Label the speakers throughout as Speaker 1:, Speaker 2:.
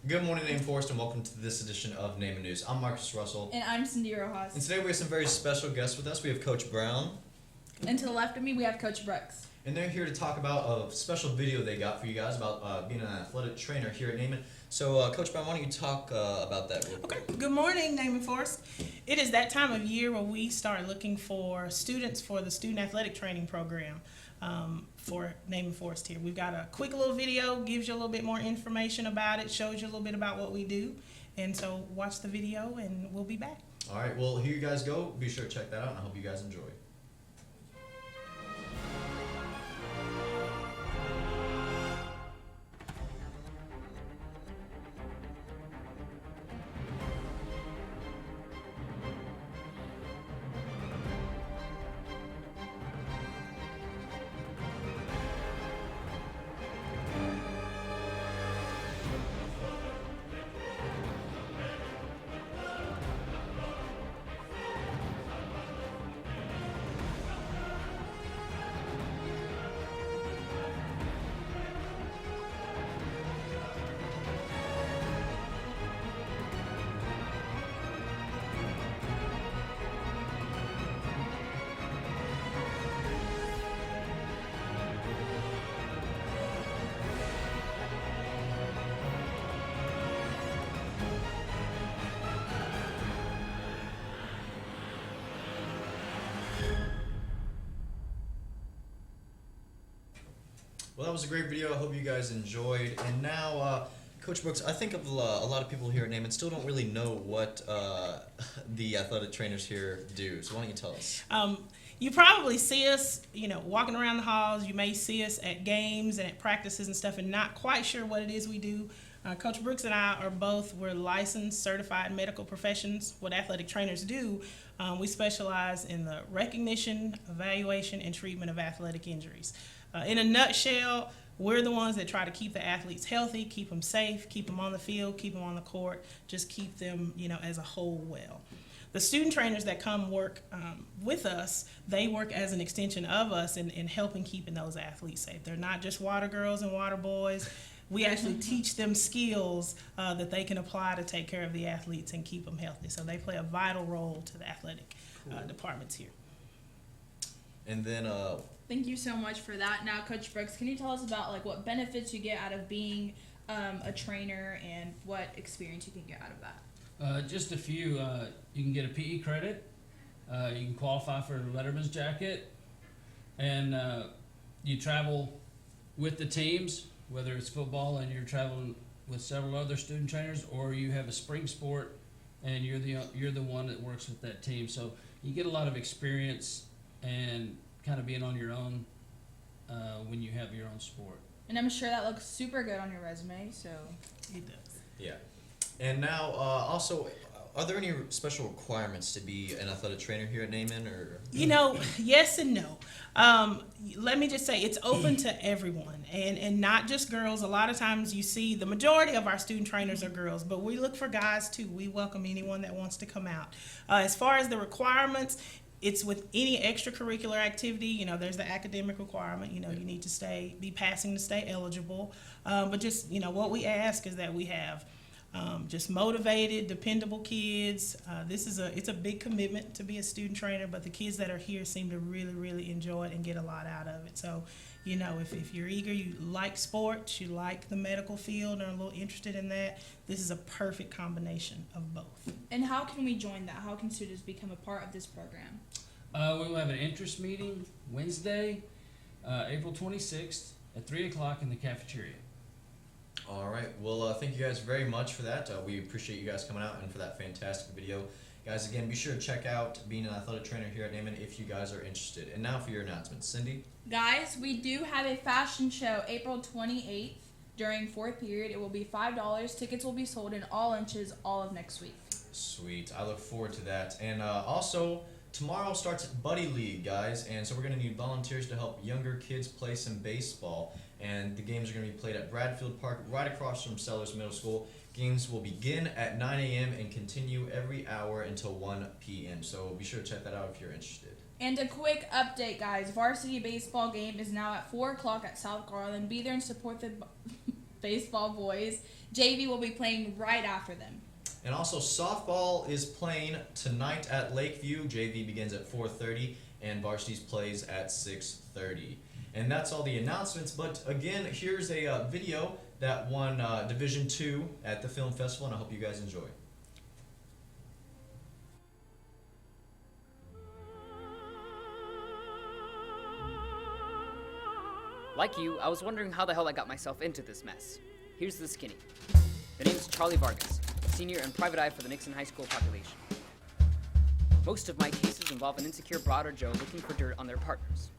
Speaker 1: Good morning, Name Forest, and welcome to this edition of Name News. I'm Marcus Russell.
Speaker 2: And I'm Cindy Rojas.
Speaker 1: And today we have some very special guests with us. We have Coach Brown.
Speaker 2: And to the left of me, we have Coach Brooks.
Speaker 1: And they're here to talk about a special video they got for you guys about being an athletic trainer here at Naaman. So, Coach Brown, why don't you talk about that real quick?
Speaker 3: Okay. Good morning, Naaman Forest. It is that time of year where we start looking for students for the student athletic training program for Naaman Forest here. We've got a quick little video, gives you a little bit more information about it, shows you a little bit about what we do. And so watch the video and we'll be back.
Speaker 1: All right, well, here you guys go. Be sure to check that out, and I hope you guys enjoy. Well, that was a great video. I hope you guys enjoyed. And now, Coach Brooks, I think of a lot of people here at Naaman still don't really know what the athletic trainers here do. So why don't you tell us?
Speaker 3: You probably see us, walking around the halls. You may see us at games and at practices and stuff and not quite sure what it is we do. Coach Brooks and I we're licensed, certified medical professions. What athletic trainers do, we specialize in the recognition, evaluation, and treatment of athletic injuries. In a nutshell, we're the ones that try to keep the athletes healthy, keep them safe, keep them on the field, keep them on the court, just keep them, as a whole well. The student trainers that come work with us, they work as an extension of us in helping keeping those athletes safe. They're not just water girls and water boys. We actually teach them skills that they can apply to take care of the athletes and keep them healthy. So they play a vital role to the athletic departments here.
Speaker 1: And then...
Speaker 2: Thank you so much for that. Now, Coach Brooks, can you tell us about what benefits you get out of being a trainer and what experience you can get out of that?
Speaker 4: Just a few. You can get a PE credit. You can qualify for a letterman's jacket. And you travel with the teams, whether it's football and you're traveling with several other student trainers, or you have a spring sport and you're the one that works with that team. So you get a lot of experience and kind of being on your own when you have your own sport.
Speaker 2: And I'm sure that looks super good on your resume, so.
Speaker 3: It does.
Speaker 1: Yeah. And now, also, are there any special requirements to be an athletic trainer here at Naaman? Or
Speaker 3: Yes and no. Let me just say it's open to everyone and not just girls. A lot of times you see the majority of our student trainers are girls, but we look for guys too. We welcome anyone that wants to come out. As far as the requirements, it's with any extracurricular activity. There's the academic requirement. You need to be passing to stay eligible. But just, what we ask is that we have just motivated, dependable kids. It's a big commitment to be a student trainer, but the kids that are here seem to really, really enjoy it and get a lot out of it. So, if you're eager, you like sports, you like the medical field, or are a little interested in that, this is a perfect combination of both.
Speaker 2: And how can we join that? How can students become a part of this program?
Speaker 4: We will have an interest meeting Wednesday, April 26th at 3 o'clock in the cafeteria.
Speaker 1: All right. Well, thank you guys very much for that. We appreciate you guys coming out and for that fantastic video. Guys, again, be sure to check out being an athletic trainer here at Naaman if you guys are interested. And now for your announcements. Cindy?
Speaker 2: Guys, we do have a fashion show April 28th during fourth period. It will be $5. Tickets will be sold in all inches all of next week.
Speaker 1: Sweet. I look forward to that. And also, tomorrow starts Buddy League, guys. And so we're going to need volunteers to help younger kids play some baseball. And the games are going to be played at Bradfield Park, right across from Sellers Middle School. Games will begin at 9 a.m. and continue every hour until 1 p.m. So be sure to check that out if you're interested.
Speaker 2: And a quick update, guys. Varsity baseball game is now at 4 o'clock at South Garland. Be there and support the baseball boys. JV will be playing right after them.
Speaker 1: And also, softball is playing tonight at Lakeview. JV begins at 4:30, and Varsities plays at 6:30. And that's all the announcements. But again, here's a video that won Division II at the film festival, and I hope you guys enjoy.
Speaker 5: Like you, I was wondering how the hell I got myself into this mess. Here's the skinny. The name is Charlie Vargas, senior and private eye for the Nixon High School population. Most of my cases involve an insecure broad or Joe looking for dirt on their partners.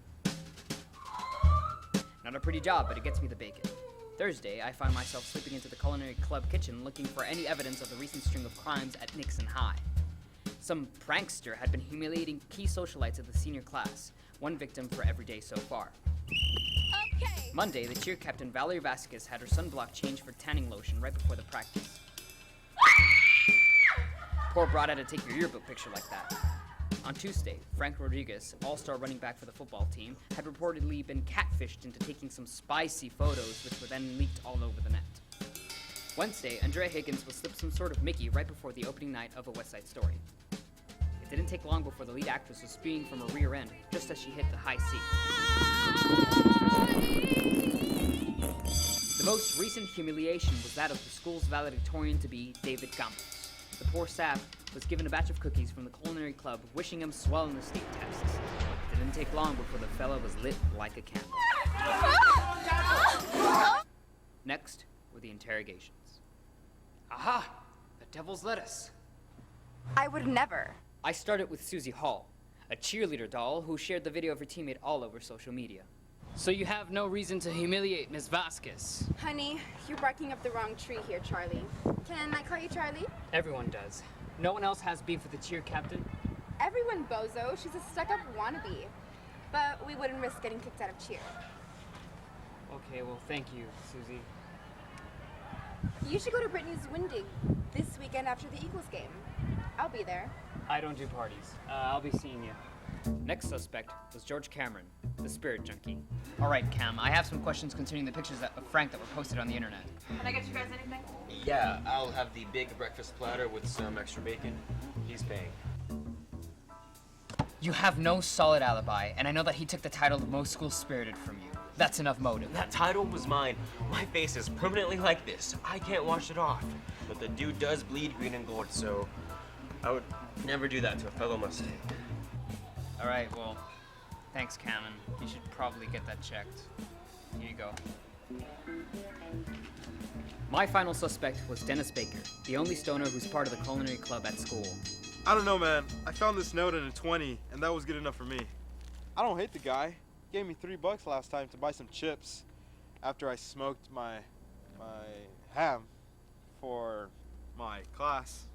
Speaker 5: Not a pretty job, but it gets me the bacon. Thursday, I find myself slipping into the culinary club kitchen looking for any evidence of the recent string of crimes at Nixon High. Some prankster had been humiliating key socialites of the senior class, one victim for every day so far. Okay. Monday, the cheer captain Valerie Vasquez had her sunblock changed for tanning lotion right before the practice. Poor broad had to take your yearbook picture like that. On Tuesday, Frank Rodriguez, all-star running back for the football team, had reportedly been catfished into taking some spicy photos which were then leaked all over the net. Wednesday, Andrea Higgins was slipped some sort of Mickey right before the opening night of A West Side Story. It didn't take long before the lead actress was spewing from her rear end just as she hit the high C. The most recent humiliation was that of the school's valedictorian-to-be, David Campos. The poor sap was given a batch of cookies from the culinary club, wishing him swell in the state tests. It didn't take long before the fella was lit like a candle. Next were the interrogations. Aha! The devil's lettuce.
Speaker 6: I would never.
Speaker 5: I started with Susie Hall, a cheerleader doll who shared the video of her teammate all over social media. So you have no reason to humiliate Ms. Vasquez.
Speaker 6: Honey, you're barking up the wrong tree here, Charlie. Can I call you Charlie?
Speaker 5: Everyone does. No one else has beef with the cheer captain.
Speaker 6: Everyone, bozo. She's a stuck-up wannabe. But we wouldn't risk getting kicked out of cheer.
Speaker 5: Okay, well, thank you, Susie.
Speaker 6: You should go to Brittany's Windig this weekend after the Eagles game. I'll be there.
Speaker 5: I don't do parties. I'll be seeing you. Next suspect was George Cameron, the spirit junkie. All right, Cam, I have some questions concerning the pictures of Frank that were posted on the internet.
Speaker 2: Can I get you guys anything?
Speaker 7: Yeah, I'll have the big breakfast platter with some extra bacon. He's paying.
Speaker 5: You have no solid alibi, and I know that he took the title of most school-spirited from you. That's enough motive.
Speaker 7: That title was mine. My face is permanently like this. I can't wash it off. But the dude does bleed green and gold, so I would never do that to a fellow Mustang.
Speaker 5: All right, well, thanks, Cameron. You should probably get that checked. Here you go. My final suspect was Dennis Baker, the only stoner who's part of the culinary club at school.
Speaker 8: I don't know, man. I found this note in a 20, and that was good enough for me. I don't hate the guy. He gave me $3 last time to buy some chips after I smoked my ham for my class.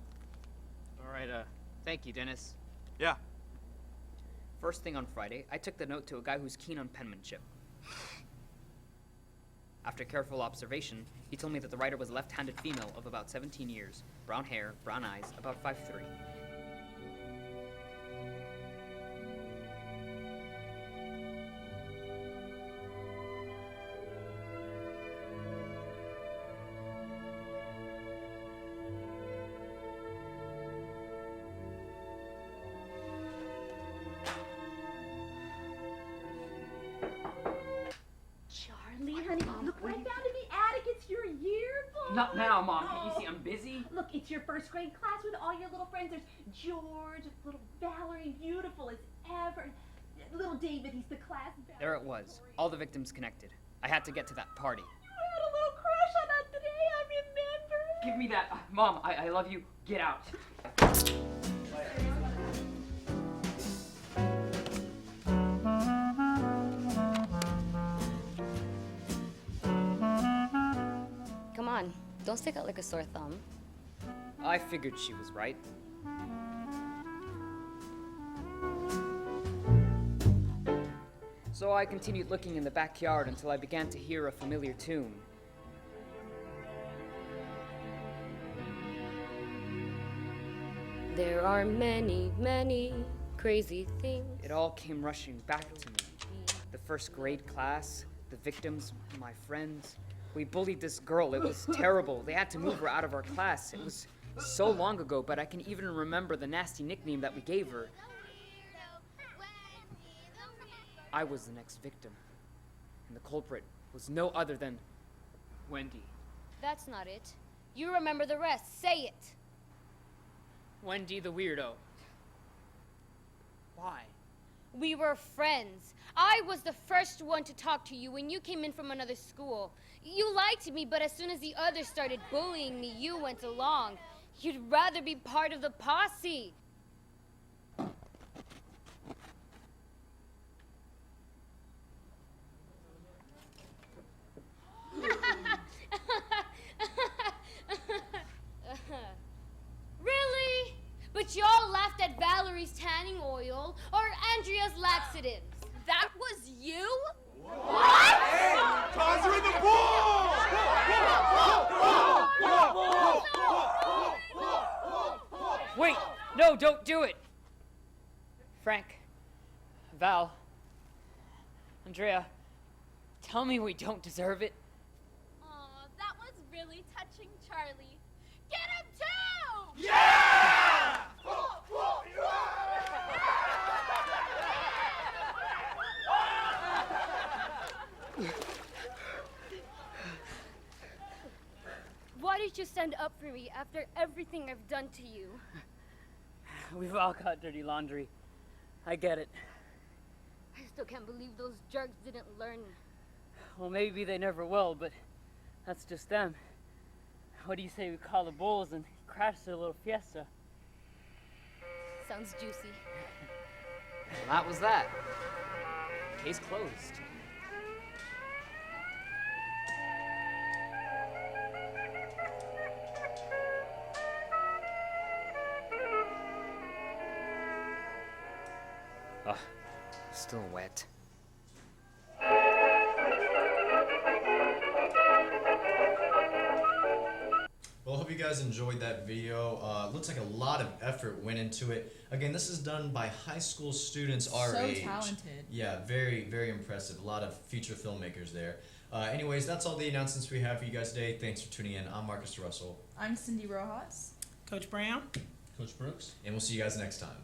Speaker 5: All right, thank you, Dennis.
Speaker 8: Yeah.
Speaker 5: First thing on Friday, I took the note to a guy who's keen on penmanship. After careful observation, he told me that the writer was a left-handed female of about 17 years, brown hair, brown eyes, about 5'3".
Speaker 9: Charlie, honey, look right down in the attic. It's your yearbook.
Speaker 5: Not now, Mom. Can't you see I'm busy?
Speaker 9: Look, it's your first grade class with all your little friends. There's George, little Valerie, beautiful as ever. Little David, he's the class valedictorian.
Speaker 5: There it was. All the victims connected. I had to get to that party.
Speaker 9: You had a little crush on us today, I remember.
Speaker 5: Give me that. Mom, I love you. Get out.
Speaker 10: Come on, don't stick out like a sore thumb.
Speaker 5: I figured she was right. So I continued looking in the backyard until I began to hear a familiar tune.
Speaker 10: There are many, many crazy things.
Speaker 5: It all came rushing back to me. The first grade class, the victims, my friends. We bullied this girl. It was terrible. They had to move her out of our class. It was so long ago, but I can even remember the nasty nickname that we gave her. I was the next victim, and the culprit was no other than Wendy.
Speaker 10: That's not it. You remember the rest. Say it.
Speaker 5: Wendy the weirdo. Why?
Speaker 10: We were friends. I was the first one to talk to you when you came in from another school. You liked me, but as soon as the others started bullying me, you went along. You'd rather be part of the posse. Really? But y'all laughed at Valerie's tanning oil or Andrea's laxatives.
Speaker 9: That was you?
Speaker 8: What? Toss her in the pool!
Speaker 5: Wait! No, don't do it! Frank, Val, Andrea, tell me we don't deserve it.
Speaker 9: Aw, that was really touching, Charlie. Get him too!
Speaker 8: Yeah!
Speaker 10: Why did you stand up for me after everything I've done to you?
Speaker 5: We've all got dirty laundry. I get it.
Speaker 10: I still can't believe those jerks didn't learn.
Speaker 5: Well, maybe they never will, but that's just them. What do you say we call the bulls and crash their little fiesta?
Speaker 10: Sounds juicy.
Speaker 5: Well, that was that. Case closed. Ugh, still wet.
Speaker 1: Well, I hope you guys enjoyed that video. Looks like a lot of effort went into it. Again, this is done by high school students our
Speaker 2: So
Speaker 1: age.
Speaker 2: talented.
Speaker 1: Yeah, very, very impressive. A lot of future filmmakers there. Anyways, that's all the announcements we have for you guys today. Thanks for tuning in. I'm Marcus Russell.
Speaker 2: I'm Cindy Rojas.
Speaker 3: Coach Brown.
Speaker 4: Coach Brooks.
Speaker 1: And we'll see you guys next time.